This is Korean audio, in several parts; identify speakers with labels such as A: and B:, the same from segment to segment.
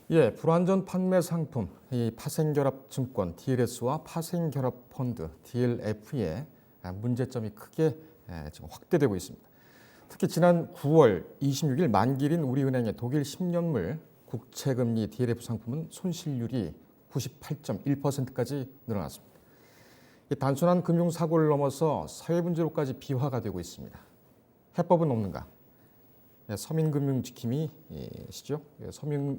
A: 예, 불완전 판매 상품, 이 파생결합증권 DLS와 파생결합펀드 DLF의 문제점이 크게 지금 확대되고 있습니다. 특히 지난 9월 26일 만기일인 우리은행의 독일 10년물 국채금리 DLF 상품은 손실률이 98.1%까지 늘어났습니다. 이 단순한 금융사고를 넘어서 사회문제로까지 비화가 되고 있습니다. 해법은 없는가? 서민금융지킴이시죠.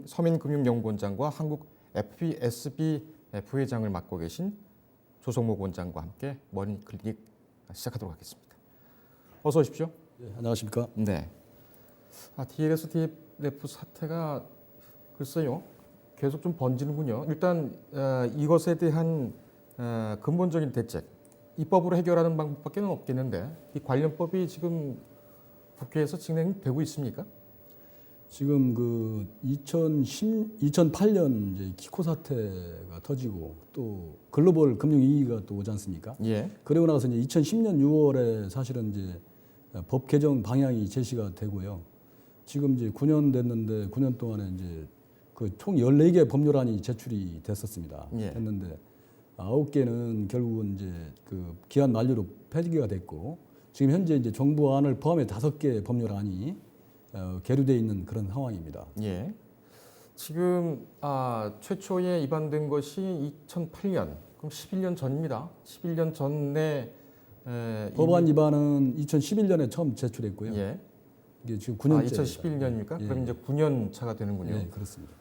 A: 서민금융연구원장과 한국 FPSB 부회장을 맡고 계신 조성목 원장과 함께 머니클리닉 시작하도록 하겠습니다. 어서 오십시오.
B: 네, 안녕하십니까?
A: 네. DLS, DLF 사태가 글쎄요 계속 좀 번지는군요. 일단 이것에 대한 근본적인 대책, 입법으로 해결하는 방법밖에 없겠는데 이 관련법이 지금 국회에서 진행되고 있습니까?
B: 지금 그 2008년 이제 키코 사태가 터지고 또 글로벌 금융 위기가 또 오지 않습니까?
A: 예.
B: 그러고 나서 이제 2010년 6월에 사실은 이제 법 개정 방향이 제시가 되고요. 지금 이제 9년 됐는데 9년 동안에 이제 그 총 14개 법률안이 제출이 됐었습니다.
A: 예.
B: 됐는데 9개는 결국은 이제 그 기한 만료로 폐기가 됐고 지금 현재 이제 정부안을 포함해 5개 법률안이 계류되어 있는 그런 상황입니다.
A: 예. 지금 최초에 입안된 것이 2008년, 그럼 11년 전입니다. 11년 전에
B: 법안 입안은 2011년에 처음 제출했고요.
A: 예.
B: 이게 지금 9년째.
A: 2011년입니까?
B: 예.
A: 그럼 이제 9년 차가 되는군요.
B: 네, 그렇습니다.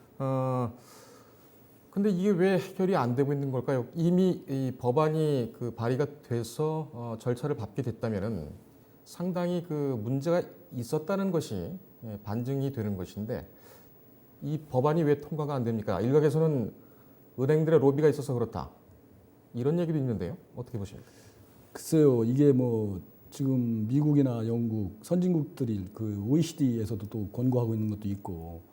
A: 근데 이게 왜 해결이 안 되고 있는 걸까요? 이미 이 법안이 그 발의가 돼서 절차를 밟게 됐다면은 상당히 그 문제가 있었다는 것이 반증이 되는 것인데 이 법안이 왜 통과가 안 됩니까? 일각에서는 은행들의 로비가 있어서 그렇다. 이런 얘기도 있는데요. 어떻게 보십니까?
B: 글쎄요, 이게 뭐 지금 미국이나 영국 선진국들이 그 OECD에서도 또 권고하고 있는 것도 있고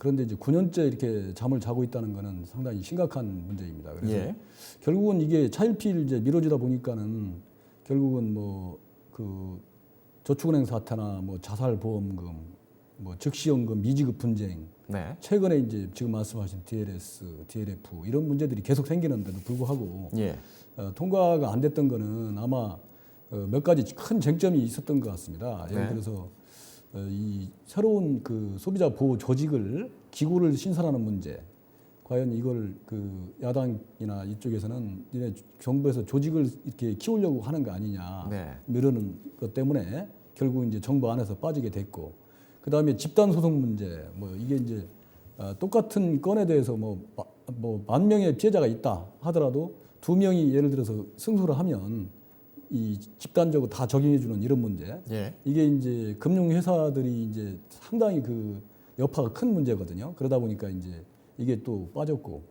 B: 그런데 이제 9년째 이렇게 잠을 자고 있다는 것은 상당히 심각한 문제입니다. 그래서
A: 예.
B: 결국은 이게 차일피일 이제 미뤄지다 보니까는 결국은 뭐 그 저축은행 사태나 뭐 자살보험금, 뭐 즉시연금 미지급 분쟁,
A: 네.
B: 최근에 이제 지금 말씀하신 DLS, DLF 이런 문제들이 계속 생기는데도 불구하고
A: 예.
B: 통과가 안 됐던 거는 아마 몇 가지 큰 쟁점이 있었던 것 같습니다. 예를
A: 네.
B: 들어서 이 새로운 그 소비자 보호 조직을 기구를 신설하는 문제. 과연 이걸 그 야당이나 이쪽에서는 니네 정부에서 조직을 이렇게 키우려고 하는 거 아니냐
A: 네.
B: 이러는 것 때문에 결국 이제 정부 안에서 빠지게 됐고 그 다음에 집단 소송 문제 뭐 이게 이제 똑같은 건에 대해서 뭐 10,000명의 피해자가 있다 하더라도 2명이 예를 들어서 승소를 하면 이 집단적으로 다 적용해주는 이런 문제.
A: 예.
B: 이게 이제 금융회사들이 이제 상당히 그 여파가 큰 문제거든요. 그러다 보니까 이제 이게 또 빠졌고,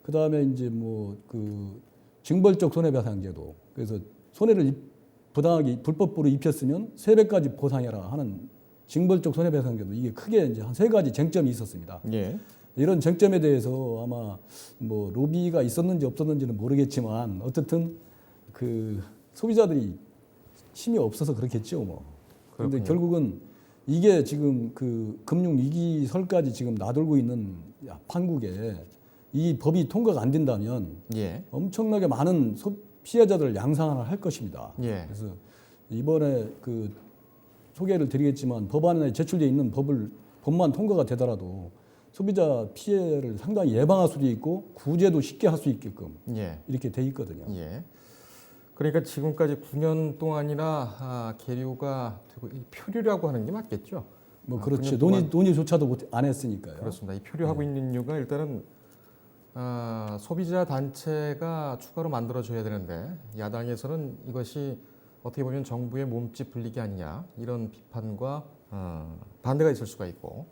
B: 그 다음에 이제 뭐 그 징벌적 손해배상제도. 그래서 손해를 부당하게 불법으로 입혔으면 3배까지 보상해라 하는 징벌적 손해배상제도. 이게 크게 이제 한 3가지 쟁점이 있었습니다.
A: 예.
B: 이런 쟁점에 대해서 아마 뭐 로비가 있었는지 없었는지는 모르겠지만 어쨌든 그 소비자들이 힘이 없어서 그렇겠죠, 뭐. 그런데
A: 그렇군요.
B: 결국은 이게 지금 그 금융 위기설까지 지금 나돌고 있는 판국에 이 법이 통과가 안 된다면
A: 예.
B: 엄청나게 많은 피해자들을 양산을 할 것입니다.
A: 예.
B: 그래서 이번에 그 소개를 드리겠지만 법안에 제출되어 있는 법만 통과가 되더라도 소비자 피해를 상당히 예방할 수도 있고 구제도 쉽게 할 수 있게끔
A: 예.
B: 이렇게 돼 있거든요.
A: 예. 그러니까 지금까지 9년 동안이나 계류가 되고 이 표류라고 하는 게 맞겠죠?
B: 뭐 그렇죠.
A: 9년 동안
B: 논의조차도 안 했으니까요.
A: 그렇습니다. 이 표류하고 있는 이유가 일단은 소비자 단체가 추가로 만들어줘야 되는데 야당에서는 이것이 어떻게 보면 정부의 몸집 불리기 아니냐 이런 비판과 반대가 있을 수가 있고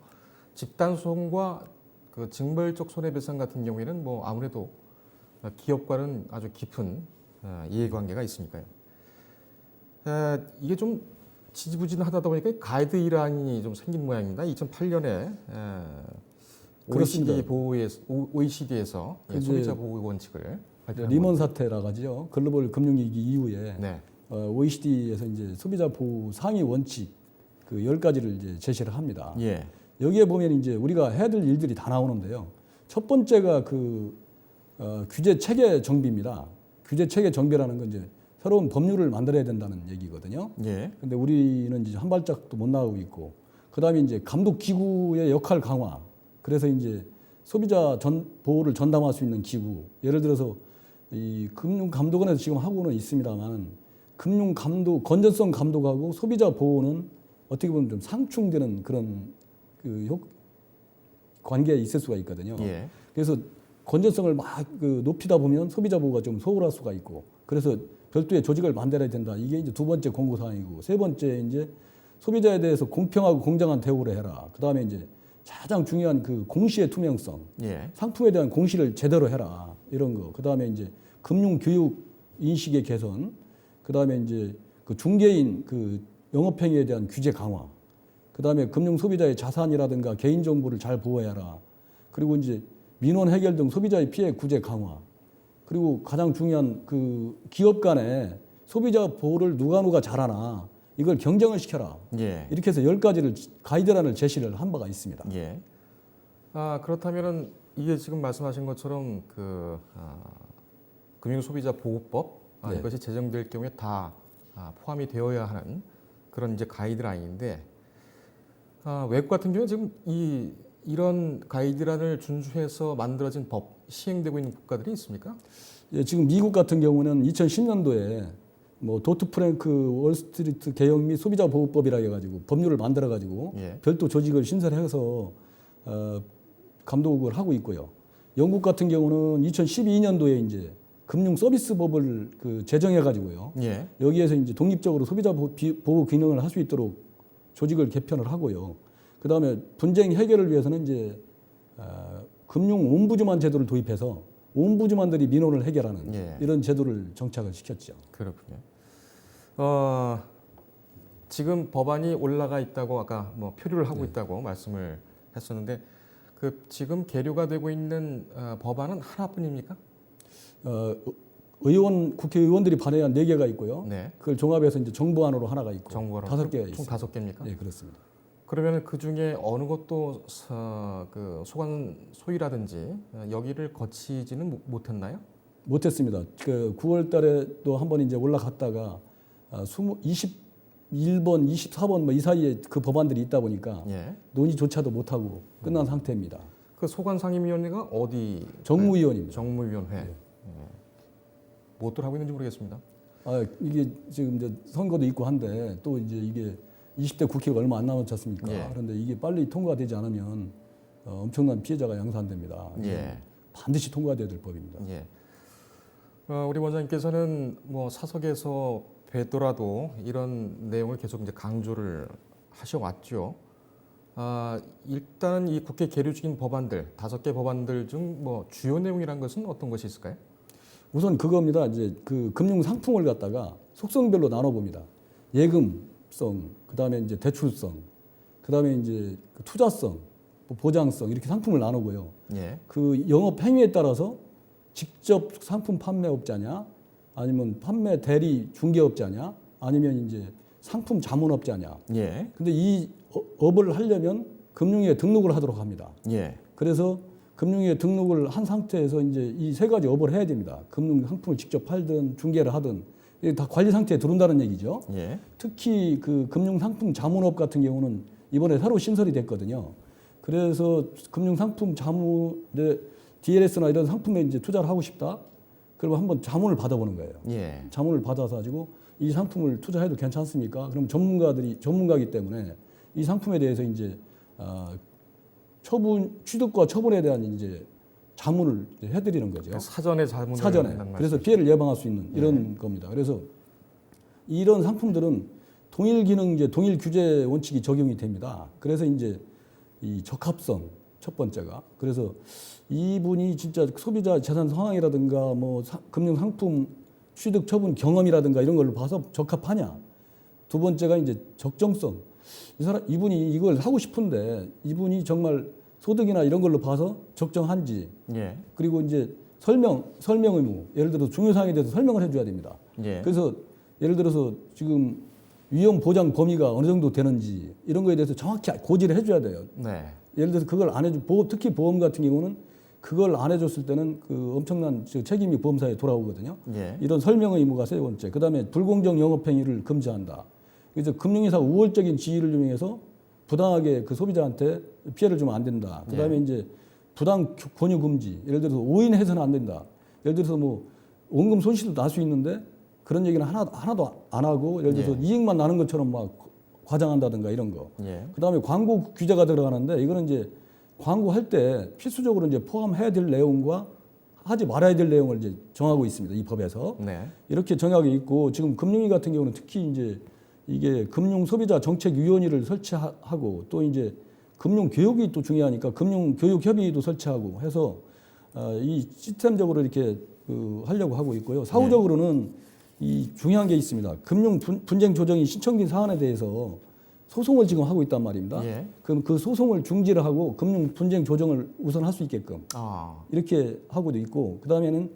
A: 집단 소송과 그 징벌적 손해배상 같은 경우에는 뭐 아무래도 기업과는 아주 깊은 이해관계가 있으니까요. 이게 좀 지지부진하다 보니까 가이드라인이 좀 생긴 모양입니다. 2008년에
B: 그렇습니다.
A: OECD에서
B: 그
A: 소비자 보호 원칙을
B: 리먼 사태라 가지요. 글로벌 금융위기 이후에
A: 네.
B: OECD에서 이제 소비자 보호 상위 원칙 그 10가지를 이제 제시를 합니다.
A: 예.
B: 여기에 보면 이제 우리가 해야 될 일들이 다 나오는데요. 첫 번째가 그 규제 체계 정비입니다. 규제 체계 정비라는 건 이제 새로운 법률을 만들어야 된다는 얘기거든요.
A: 예.
B: 근데 우리는 이제 한 발짝도 못 나가고 있고, 그다음에 이제 감독 기구의 역할 강화. 그래서 이제 소비자 보호를 전담할 수 있는 기구. 예를 들어서 이 금융감독원에서 지금 하고는 있습니다만, 금융감독 건전성 감독하고 소비자 보호는 어떻게 보면 좀 상충되는 그런 그 관계에 있을 수가 있거든요.
A: 예.
B: 그래서 건전성을 막 높이다 보면 소비자 보호가 좀 소홀할 수가 있고, 그래서 별도의 조직을 만들어야 된다. 이게 이제 두 번째 공고 사항이고, 세 번째 이제 소비자에 대해서 공평하고 공정한 대우를 해라. 그다음에 이제 가장 중요한 그 공시의 투명성,
A: 예.
B: 상품에 대한 공시를 제대로 해라. 이런 거. 그다음에 이제 금융 교육 인식의 개선, 그다음에 이제 그 중개인 그 영업행위에 대한 규제 강화, 그다음에 금융 소비자의 자산이라든가 개인 정보를 잘 보호해라. 그리고 이제 민원 해결 등 소비자의 피해 구제 강화. 그리고 가장 중요한 그 기업 간에 소비자 보호를 누가 잘하나 이걸 경쟁을 시켜라.
A: 예.
B: 이렇게 해서 10가지를 가이드라인을 제시를 한 바가 있습니다.
A: 예. 그렇다면은 이게 지금 말씀하신 것처럼 그 금융소비자보호법
B: 네.
A: 이것이 제정될 경우에 다 포함이 되어야 하는 그런 이제 가이드라인인데, 외국 같은 경우는 지금 이런 가이드라인을 준수해서 만들어진 법 시행되고 있는 국가들이 있습니까?
B: 예, 지금 미국 같은 경우는 2010년도에 뭐 도트 프랭크 월스트리트 개혁 및 소비자 보호법이라 해가지고 법률을 만들어가지고
A: 예.
B: 별도 조직을 신설해서 감독을 하고 있고요. 영국 같은 경우는 2012년도에 이제 금융 서비스법을 제정해가지고요.
A: 예.
B: 여기에서 이제 독립적으로 소비자 보호 기능을 할 수 있도록 조직을 개편을 하고요. 그 다음에 분쟁 해결을 위해서는 이제 금융 옴부즈만 제도를 도입해서 옴부즈만들이 민원을 해결하는
A: 예.
B: 이런 제도를 정착을 시켰죠.
A: 그렇군요. 지금 법안이 올라가 있다고 아까 뭐 표류를 하고 있다고 말씀을 했었는데, 그 지금 계류가 되고 있는 법안은 하나뿐입니까?
B: 국회의원들이 발의한 4개가 있고요.
A: 네.
B: 그걸 종합해서 이제 정부안으로 하나가 있고
A: 정부로
B: 5개가
A: 총
B: 있습니다.
A: 5개입니까?
B: 네, 그렇습니다.
A: 그러면 그 중에 어느 것도 그 소관 소위라든지 여기를 거치지는 못했나요?
B: 못했습니다. 그 9월 달에 또 한 번 이제 올라갔다가 21번, 24번 뭐 이 사이에 그 법안들이 있다 보니까
A: 예.
B: 논의조차도 못하고 끝난 상태입니다.
A: 그 소관 상임위원회가 어디?
B: 정무위원입니다.
A: 정무위원회. 예. 무엇들 하고 있는지 모르겠습니다.
B: 이게 지금 이제 선거도 있고 한데 또 이제 이게 20대 국회가 얼마 안 남았지 않습니까?
A: 예.
B: 그런데 이게 빨리 통과되지 않으면 엄청난 피해자가 양산됩니다.
A: 예.
B: 반드시 통과돼야 될 법입니다.
A: 예. 우리 원장님께서는 뭐 사석에서 뵙더라도 이런 내용을 계속 이제 강조를 하셔왔죠. 일단 이 국회 계류 중인 법안들 5개 법안들 중 뭐 주요 내용이란 것은 어떤 것이 있을까요?
B: 우선 그겁니다. 이제 그 금융 상품을 갖다가 속성별로 나눠봅니다. 예금성, 그다음에 이제 대출성, 그다음에 이제 투자성, 보장성 이렇게 상품을 나누고요.
A: 예.
B: 그 영업 행위에 따라서 직접 상품 판매업자냐, 아니면 판매 대리 중개업자냐, 아니면 이제 상품 자문업자냐.
A: 예.
B: 근데 이 업을 하려면 금융위에 등록을 하도록 합니다.
A: 예.
B: 그래서 금융위에 등록을 한 상태에서 이제 이 3가지 업을 해야 됩니다. 금융 상품을 직접 팔든 중개를 하든 이게 다 관리 상태에 들어온다는 얘기죠.
A: 예.
B: 특히 그 금융 상품 자문업 같은 경우는 이번에 새로 신설이 됐거든요. 그래서 금융 상품 자문에 DLS나 이런 상품에 이제 투자를 하고 싶다. 그러면 한번 자문을 받아보는 거예요.
A: 예.
B: 자문을 받아서 가지고 이 상품을 투자해도 괜찮습니까? 그럼 전문가이기 때문에 이 상품에 대해서 이제 취득과 처분에 대한 이제 자문을 해드리는 거죠.
A: 사전에 자문을
B: 사전에.
A: 한다는
B: 그래서
A: 말씀이시죠?
B: 피해를 예방할 수 있는 이런 겁니다. 그래서 이런 상품들은 동일 기능제, 동일 규제 원칙이 적용이 됩니다. 그래서 이제 이 적합성 첫 번째가, 그래서 이분이 진짜 소비자 재산 상황이라든가 뭐 금융 상품 취득 처분 경험이라든가 이런 걸로 봐서 적합하냐. 두 번째가 이제 적정성. 이분이 이걸 하고 싶은데 이분이 정말 소득이나 이런 걸로 봐서 적정한지.
A: 예.
B: 그리고 이제 설명 의무, 예를 들어서 중요사항에 대해서 설명을 해줘야 됩니다.
A: 예.
B: 그래서 예를 들어서 지금 위험 보장 범위가 어느 정도 되는지 이런 거에 대해서 정확히 고지를 해줘야 돼요.
A: 네.
B: 예를 들어서 그걸 안 해주, 특히 보험 같은 경우는 그걸 안 해줬을 때는 그 엄청난 책임이 보험사에 돌아오거든요.
A: 예.
B: 이런 설명 의무가 세 번째. 그다음에 불공정 영업 행위를 금지한다. 그래서 금융회사가 우월적인 지위를 이용해서 부당하게 그 소비자한테 피해를 주면 안 된다. 그다음에 이제 부당 권유 금지. 예를 들어서 오인해서는 안 된다. 예를 들어서 뭐 원금 손실도 날 수 있는데 그런 얘기는 하나도 안 하고 예를 들어서 이익만 나는 것처럼 막 과장한다든가 이런 거.
A: 예.
B: 그다음에 광고 규제가 들어가는데 이거는 이제 광고할 때 필수적으로 이제 포함해야 될 내용과 하지 말아야 될 내용을 이제 정하고 있습니다. 이 법에서.
A: 네.
B: 이렇게 정하고 있고 지금 금융위 같은 경우는 특히 이제 이게 금융 소비자 정책 위원회를 설치하고 또 이제 금융 교육이 또 중요하니까 금융 교육 협의도 설치하고 해서 이 시스템적으로 이렇게 하려고 하고 있고요. 사후적으로는 이 중요한 게 있습니다. 금융 분쟁 조정이 신청된 사안에 대해서 소송을 지금 하고 있단 말입니다.
A: 예.
B: 그럼 그 소송을 중지를 하고 금융 분쟁 조정을 우선 할 수 있게끔 이렇게 하고도 있고 그다음에는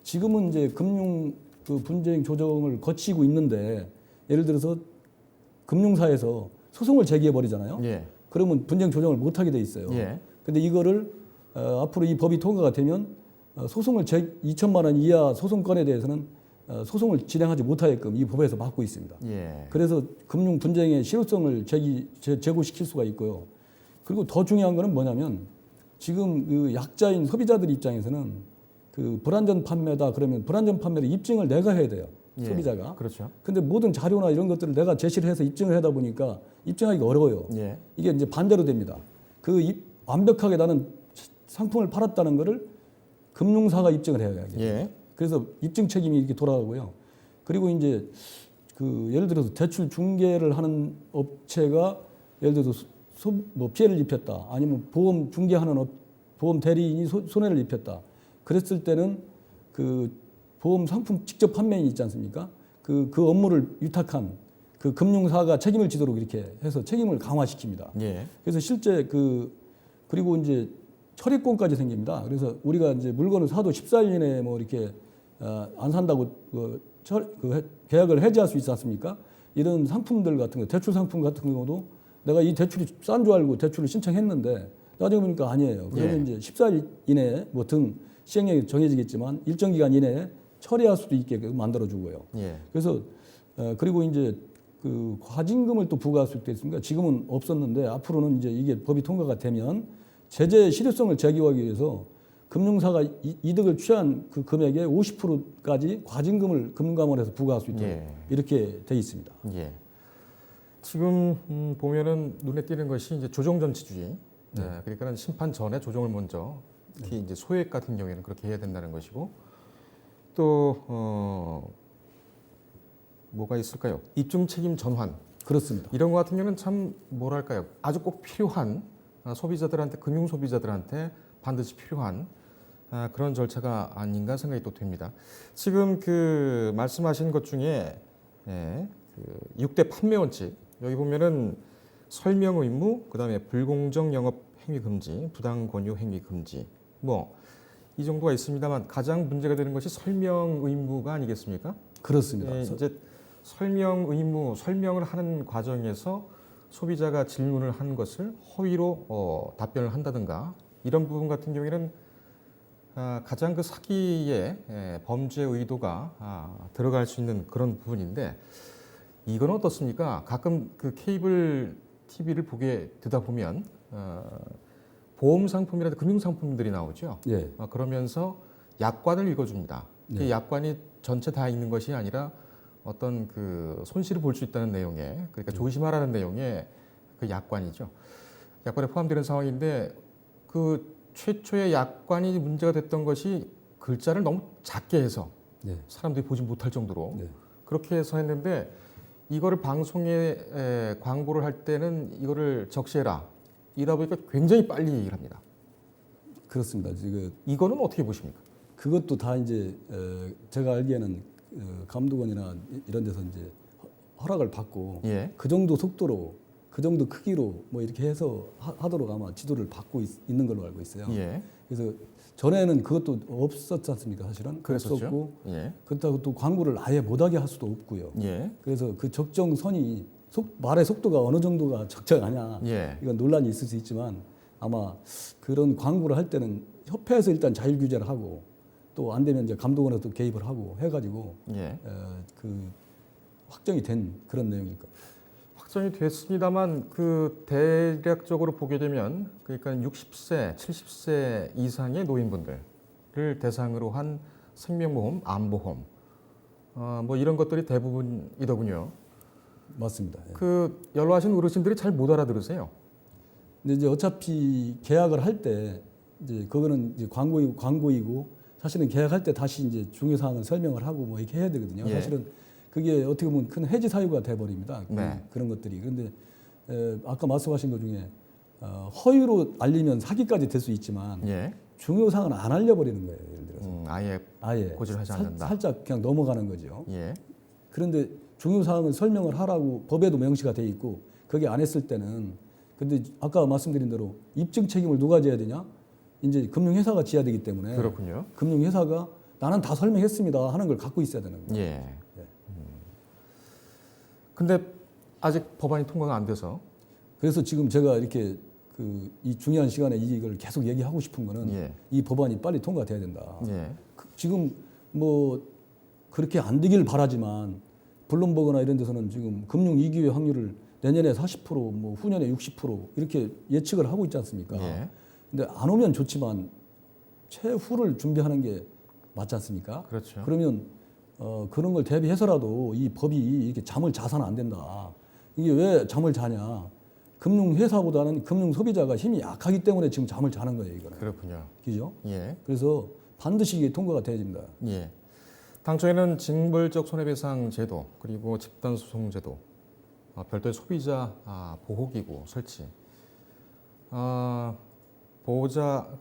B: 지금은 이제 금융 그 분쟁 조정을 거치고 있는데 예를 들어서 금융사에서 소송을 제기해 버리잖아요.
A: 예.
B: 그러면 분쟁 조정을 못 하게 돼 있어요.
A: 예.
B: 근데 이거를 앞으로 이 법이 통과가 되면 소송을 2천만 원 이하 소송건에 대해서는 소송을 진행하지 못하게끔 이 법에서 막고 있습니다.
A: 예.
B: 그래서 금융 분쟁의 실효성을 제고시킬 수가 있고요. 그리고 더 중요한 거는 뭐냐면 지금 그 약자인 소비자들 입장에서는 그 불안전 판매다 그러면 불안전 판매를 입증을 내가 해야 돼요.
A: 예.
B: 소비자가.
A: 그렇죠.
B: 근데 모든 자료나 이런 것들을 내가 제시를 해서 입증을 하다 보니까 입증하기가 어려워요.
A: 예.
B: 이게 이제 반대로 됩니다. 완벽하게 나는 상품을 팔았다는 거를 금융사가 입증을 해야 돼요.
A: 예.
B: 그래서 입증 책임이 이렇게 돌아가고요. 그리고 이제 그 예를 들어서 대출 중개를 하는 업체가 예를 들어서 뭐 피해를 입혔다. 아니면 보험 중개하는 보험 대리인이 손해를 입혔다. 그랬을 때는 그 보험 상품 직접 판매인이 있지 않습니까? 그 업무를 위탁한 그 금융사가 책임을 지도록 이렇게 해서 책임을 강화시킵니다.
A: 예.
B: 그래서 실제 그리고 이제 철회권까지 생깁니다. 그래서 우리가 이제 물건을 사도 14일 이내에 뭐 이렇게 안 산다고 계약을 해지할 수 있지 않습니까? 이런 상품들 같은 거, 대출 상품 같은 경우도 내가 이 대출이 싼 줄 알고 대출을 신청했는데 나중에 보니까 아니에요. 그러면 이제 14일 이내에 뭐 등 시행령이 정해지겠지만 일정 기간 이내에 처리할 수도 있게 만들어주고요.
A: 예.
B: 그래서 그리고 이제 그 과징금을 또 부과할 수도 있습니다. 지금은 없었는데 앞으로는 이제 이게 법이 통과가 되면 제재 실효성을 제기하기 위해서 금융사가 이득을 취한 그 금액의 50%까지 과징금을 금감원에서 부과할 수 있도록 이렇게 돼 있습니다.
A: 예. 지금 보면은 눈에 띄는 것이 이제 조정 전치주의. 네. 그러니까는 심판 전에 조정을 먼저 특히 이제 소액 같은 경우에는 그렇게 해야 된다는 것이고 또 뭐가 있을까요? 입증 책임 전환.
B: 그렇습니다.
A: 이런 것 같은 경우는 참 뭐랄까요? 아주 꼭 필요한 소비자들한테 금융 소비자들한테 반드시 필요한 그런 절차가 아닌가 생각이 또 됩니다. 지금 그 말씀하신 것 중에 그 6대 판매 원칙 여기 보면은 설명 의무, 그다음에 불공정 영업 행위 금지, 부당 권유 행위 금지 뭐 이 정도가 있습니다만 가장 문제가 되는 것이 설명 의무가 아니겠습니까?
B: 그렇습니다.
A: 이제 설명 의무, 설명을 하는 과정에서 소비자가 질문을 한 것을 허위로 답변을 한다든가 이런 부분 같은 경우에는 가장 그 사기의 범죄 의도가 들어갈 수 있는 그런 부분인데 이건 어떻습니까? 가끔 그 케이블 TV를 보게 되다 보면 보험 상품이라든지 금융 상품들이 나오죠.
B: 예.
A: 그러면서 약관을 읽어줍니다. 그 약관이 전체 다 읽는 것이 아니라 어떤 그 손실을 볼 수 있다는 내용에 그러니까 조심하라는 내용의 그 약관이죠. 약관에 포함되는 상황인데 그 최초의 약관이 문제가 됐던 것이 글자를 너무 작게 해서 사람들이 보지 못할 정도로 그렇게 해서 했는데 이거를 방송에 광고를 할 때는 이거를 적시해라. 이러다 보니까 굉장히 빨리 얘기를 합니다.
B: 그렇습니다. 지금
A: 이거는 어떻게 보십니까?
B: 그것도 다 이제 제가 알기에는 감독원이나 이런 데서 이제 허락을 받고 그 정도 속도로 그 정도 크기로 뭐 이렇게 해서 하도록 아마 지도를 받고 있는 걸로 알고 있어요. 그래서 전에는 그것도 없었지 않습니까? 사실은
A: 그랬었죠.
B: 없었고
A: 예.
B: 그렇다고 또 광고를 아예 못하게 할 수도 없고요.
A: 예.
B: 그래서 그 적정선이 말의 속도가 어느 정도가 적정하냐
A: 예.
B: 이건 논란이 있을 수 있지만 아마 그런 광고를 할 때는 협회에서 일단 자율 규제를 하고 또 안 되면 이제 감독원에서 개입을 하고 해가지고
A: 예.
B: 그 확정이 된 그런 내용일 겁니다.
A: 확정이 됐습니다만 그 대략적으로 보게 되면 그러니까 60세, 70세 이상의 노인분들을 대상으로 한 생명보험, 암보험 뭐 이런 것들이 대부분이더군요.
B: 맞습니다. 예.
A: 그 연로하신 어르신들이 잘 못 알아들으세요.
B: 근데 이제 어차피 계약을 할 때 이제 그거는 이제 광고이고 사실은 계약할 때 다시 이제 중요 사항을 설명을 하고 뭐 이렇게 해야 되거든요.
A: 예.
B: 사실은 그게 어떻게 보면 큰 해지 사유가 돼 버립니다.
A: 네.
B: 그런 것들이. 그런데 아까 말씀하신 것 중에 허위로 알리면 사기까지 될 수 있지만
A: 예.
B: 중요 사항은 안 알려버리는 거예요. 예를 들어서
A: 아예 고지를 하지 않는다.
B: 살짝 그냥 넘어가는 거죠.
A: 예.
B: 그런데 중요 사항을 설명을 하라고 법에도 명시가 돼 있고 거기 안 했을 때는 근데 아까 말씀드린 대로 입증 책임을 누가 져야 되냐? 이제 금융회사가 져야 되기 때문에
A: 그렇군요.
B: 금융회사가 나는 다 설명했습니다 하는 걸 갖고 있어야 되는 거예요.
A: 예. 근데 아직 법안이 통과가 안 돼서
B: 그래서 지금 제가 이렇게 이 중요한 시간에 이걸 계속 얘기하고 싶은 거는
A: 예.
B: 이 법안이 빨리 통과돼야 된다.
A: 예.
B: 지금 뭐 그렇게 안 되길 바라지만 블룸버그나 이런 데서는 지금 금융 위기의 확률을 내년에 40%, 뭐 후년에 60% 이렇게 예측을 하고 있지 않습니까?
A: 예.
B: 근데 안 오면 좋지만 최후를 준비하는 게 맞지 않습니까?
A: 그렇죠.
B: 그러면 그런 걸 대비해서라도 이 법이 이렇게 잠을 자서는 안 된다. 이게 왜 잠을 자냐? 금융회사보다는 금융소비자가 힘이 약하기 때문에 지금 잠을 자는 거예요, 이거는.
A: 그렇군요.
B: 그죠?
A: 예.
B: 그래서 반드시 이게 통과가 돼야 됩니다.
A: 예. 당초에는 징벌적 손해배상 제도 그리고 집단소송 제도, 별도의 소비자 보호기구 설치,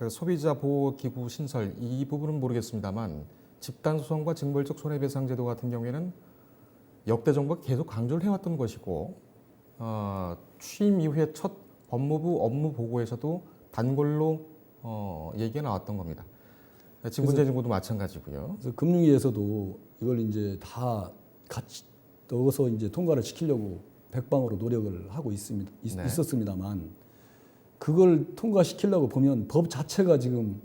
A: 소비자 보호기구 신설 이 부분은 모르겠습니다만 집단소송과 징벌적 손해배상 제도 같은 경우에는 역대 정부가 계속 강조를 해왔던 것이고 취임 이후에 첫 법무부 업무 보고에서도 단골로 얘기가 나왔던 겁니다. 징분제징고도 마찬가지고요.
B: 그래서 금융위에서도 이걸 이제 다 같이 넣어서 이제 통과를 시키려고 백방으로 노력을 하고
A: 네.
B: 있었습니다만 그걸 통과시키려고 보면 법 자체가 지금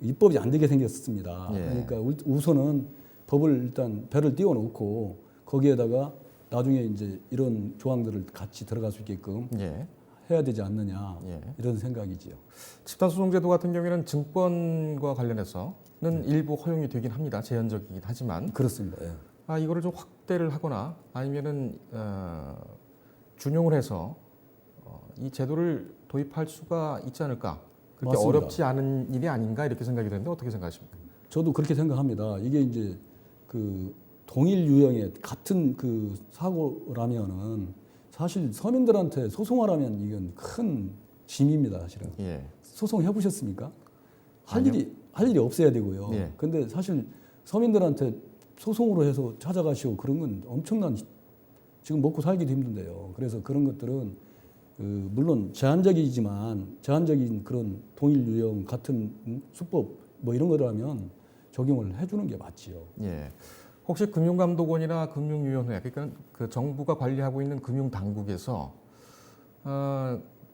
B: 입법이 안 되게 생겼습니다.
A: 예.
B: 그러니까 우선은 법을 일단 배를 띄워놓고 거기에다가 나중에 이제 이런 조항들을 같이 들어갈 수 있게끔
A: 예.
B: 해야 되지 않느냐
A: 예.
B: 이런 생각이지요.
A: 집단소송제도 같은 경우에는 증권과 관련해서는 일부 허용이 되긴 합니다. 제한적이긴 하지만
B: 그렇습니다. 예.
A: 이거를 좀 확대를 하거나 아니면은 준용을 해서 이 제도를 도입할 수가 있지 않을까? 그렇게
B: 맞습니다.
A: 어렵지 않은 일이 아닌가 이렇게 생각이 드는데 어떻게 생각하십니까?
B: 저도 그렇게 생각합니다. 이게 이제 그 동일 유형의 같은 그 사고라면은 사실 서민들한테 소송하라면 이건 큰 짐입니다, 사실은.
A: 예.
B: 소송해 보셨습니까?
A: 아니요.
B: 할 일이 없어야 되고요.
A: 예.
B: 근데 사실 서민들한테 소송으로 해서 찾아가시고 그런 건 엄청난 지금 먹고 살기도 힘든데요. 그래서 그런 것들은 물론 제한적인 그런 동일 유형 같은 수법 뭐 이런 거라면 적용을 해주는 게 맞지요.
A: 예. 혹시 금융감독원이나 금융위원회, 그러니까 그 정부가 관리하고 있는 금융당국에서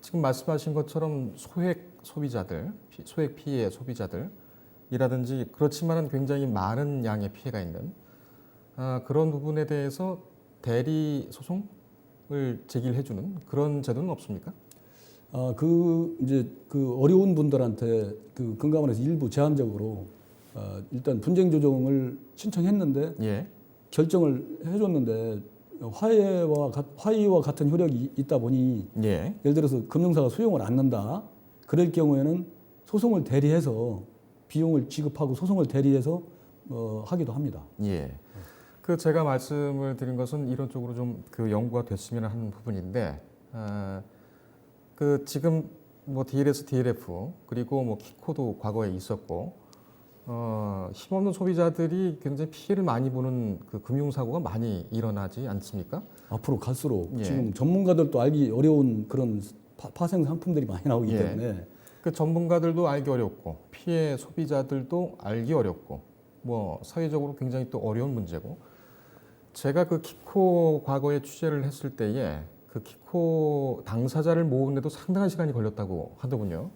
A: 지금 말씀하신 것처럼 소액 소비자들, 소액 피해 소비자들이라든지 그렇지만은 굉장히 많은 양의 피해가 있는 그런 부분에 대해서 대리 소송을 제기해주는 그런 제도는 없습니까?
B: 이제 그 어려운 분들한테 그 금감원에서 일부 제한적으로 일단 분쟁 조정을 신청했는데
A: 예.
B: 결정을 해줬는데 화의와 같은 효력이 있다 보니
A: 예.
B: 예를 들어서 금융사가 수용을 않는다. 그럴 경우에는 소송을 대리해서 비용을 지급하고 소송을 대리해서 하기도 합니다.
A: 예. 그 제가 말씀을 드린 것은 이런 쪽으로 좀 그 연구가 됐으면 하는 부분인데, 그 지금 뭐 DLS, DLF 그리고 뭐 키코도 과거에 있었고, 힘없는 소비자들이 굉장히 피해를 많이 보는 그 금융사고가 많이 일어나지 않습니까?
B: 앞으로 갈수록
A: 예.
B: 지금 전문가들도 알기 어려운 그런 파생 상품들이 많이 나오기
A: 예.
B: 때문에
A: 그 전문가들도 알기 어렵고 피해 소비자들도 알기 어렵고 뭐 사회적으로 굉장히 또 어려운 문제고 제가 그 키코 과거에 취재를 했을 때에 그 키코 당사자를 모으는데도 상당한 시간이 걸렸다고 하더군요.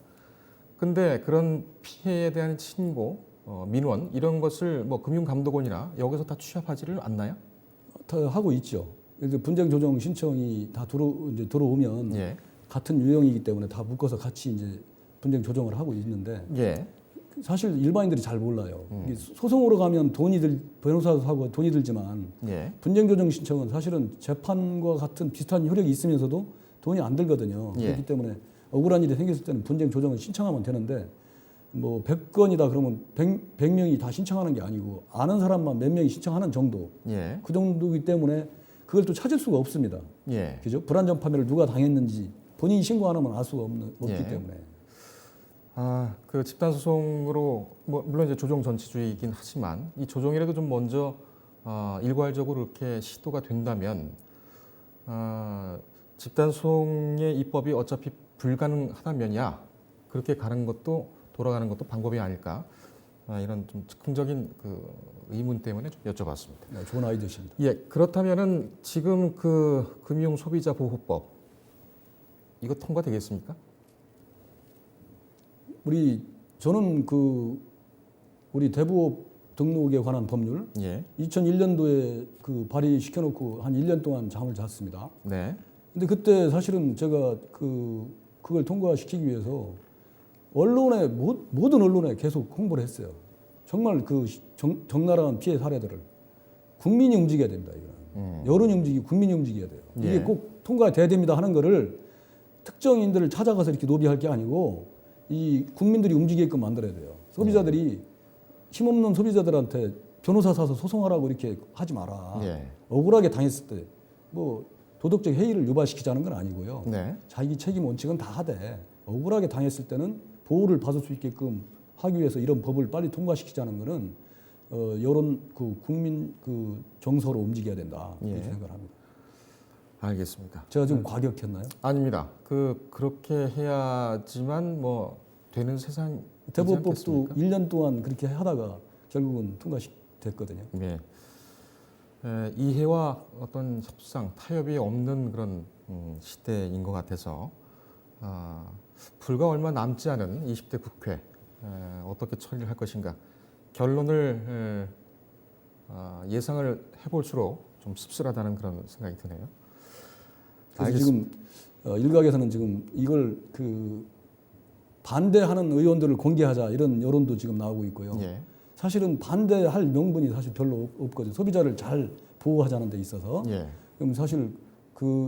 A: 근데 그런 피해에 대한 신고, 민원 이런 것을 뭐 금융감독원이나 여기서 다 취합하지를 않나요?
B: 다 하고 있죠. 이제 분쟁 조정 신청이 다 이제 들어오면
A: 예.
B: 같은 유형이기 때문에 다 묶어서 같이 이제 분쟁 조정을 하고 있는데
A: 예.
B: 사실 일반인들이 잘 몰라요. 이게 소송으로 가면 변호사도 하고 돈이 들지만
A: 예.
B: 분쟁 조정 신청은 사실은 재판과 같은 비슷한 효력이 있으면서도 돈이 안 들거든요.
A: 예.
B: 그렇기 때문에 억울한 일이 생겼을 때는 분쟁 조정을 신청하면 되는데 뭐 100건이다 그러면 100명이 다 신청하는 게 아니고 아는 사람만 몇 명이 신청하는 정도.
A: 예.
B: 그 정도이기 때문에 그걸 또 찾을 수가 없습니다.
A: 예.
B: 그죠? 불안전 판매를 누가 당했는지 본인이 신고 안 하면 알 수가 없기
A: 예.
B: 때문에.
A: 그 집단 소송으로 뭐 물론 이제 조정 전치주의이긴 하지만 이 조정이라도 좀 먼저 일괄적으로 이렇게 시도가 된다면 집단 소송의 입법이 어차피 불가능하다면야 그렇게 가는 것도 돌아가는 것도 방법이 아닐까 이런 좀 즉흥적인 그 의문 때문에 좀 여쭤봤습니다.
B: 네, 좋은 아이디어십니다.
A: 예, 그렇다면은 지금 그 금융 소비자 보호법 이거 통과되겠습니까?
B: 저는 우리 대부업 등록에 관한 법률
A: 예,
B: 2001년도에 그 발의시켜놓고 한 1년 동안 잠을 잤습니다.
A: 네,
B: 근데 그때 사실은 제가 그걸 통과시키기 위해서 언론에 모든 언론에 계속 홍보를 했어요. 정말 그 적나라한 피해 사례들을 국민이 움직여야 됩니다. 이거는 여론이 움직이고 국민이 움직여야 돼요.
A: 예.
B: 이게 꼭 통과돼야 됩니다 하는 거를 특정인들을 찾아가서 이렇게 노비할 게 아니고 이 국민들이 움직이게끔 만들어야 돼요. 소비자들이 힘없는 소비자들한테 변호사 사서 소송하라고 이렇게 하지 마라.
A: 예,
B: 억울하게 당했을 때 뭐 도덕적 해이를 유발시키자는 건 아니고요.
A: 네,
B: 자기 책임 원칙은 다 하되 억울하게 당했을 때는 보호를 받을 수 있게끔 하기 위해서 이런 법을 빨리 통과시키자는 것은 여론 국민 정서로 움직여야 된다 이렇게
A: 예.
B: 생각을 합니다.
A: 알겠습니다.
B: 제가 좀 과격했나요?
A: 아닙니다. 그렇게 해야지만 뭐 되는 세상이지
B: 대법법도
A: 않겠습니까?
B: 1년 동안 그렇게 하다가 결국은 통과됐거든요.
A: 네. 이해와 어떤 협상, 타협이 없는 그런 시대인 것 같아서 불과 얼마 남지 않은 20대 국회 어떻게 처리를 할 것인가 결론을 예상을 해볼수록 좀 씁쓸하다는 그런 생각이 드네요.
B: 그래서 지금 일각에서는 지금 이걸 반대하는 의원들을 공개하자 이런 여론도 지금 나오고 있고요.
A: 예.
B: 사실은 반대할 명분이 사실 별로 없거든요. 소비자를 잘 보호하자는 데 있어서.
A: 예.
B: 그럼 사실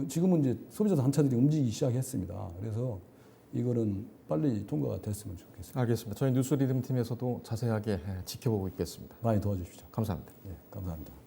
B: 지금은 이제 소비자 단체들이 움직이기 시작했습니다. 그래서 이거는 빨리 통과가 됐으면 좋겠습니다.
A: 알겠습니다. 저희 뉴스 리듬 팀에서도 자세하게 지켜보고 있겠습니다.
B: 많이 도와주십시오.
A: 감사합니다.
B: 네, 감사합니다.